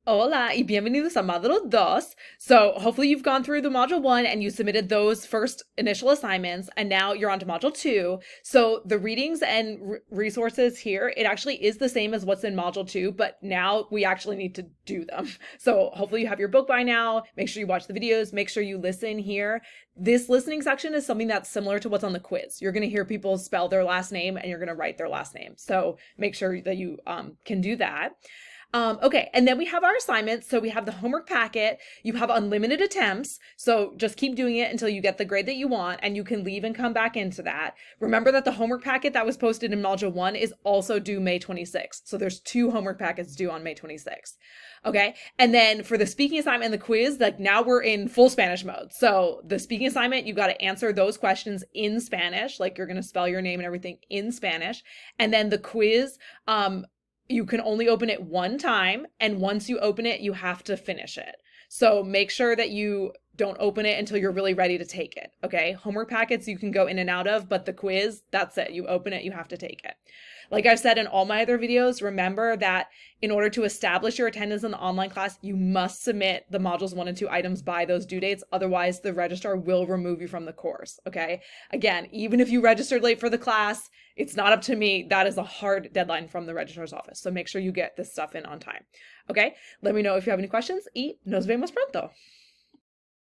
Hola y bienvenidos a Módulo 2. So hopefully you've gone through the Module 1 and you submitted those first initial assignments, and now you're on to Module 2. So the readings and resources here, it actually is the same as what's in Module 2, but now we actually need to do them. So hopefully you have your book by now. Make sure you watch the videos. Make sure you listen here. This listening section is something that's similar to what's on the quiz. You're going to hear people spell their last name and you're going to write their last name. So make sure that you can do that. Okay, and then we have our assignments. So we have the homework packet. You have unlimited attempts. So just keep doing it until you get the grade that you want, and you can leave and come back into that. Remember that the homework packet that was posted in Module 1 is also due May 26th. So there's 2 homework packets due on May 26th. Okay, and then for the speaking assignment and the quiz, like now we're in full Spanish mode. So the speaking assignment, you got to answer those questions in Spanish, like you're going to spell your name and everything in Spanish. And then the quiz, you can only open it one time, and once you open it, you have to finish it. So make sure that you don't open it until you're really ready to take it, okay? Homework packets you can go in and out of, but the quiz, that's it. You open it, you have to take it. Like I've said in all my other videos, remember that in order to establish your attendance in the online class, you must submit the modules 1 and 2 items by those due dates. Otherwise, the registrar will remove you from the course, okay? Again, even if you registered late for the class, it's not up to me. That is a hard deadline from the registrar's office. So make sure you get this stuff in on time, okay? Let me know if you have any questions y nos vemos pronto.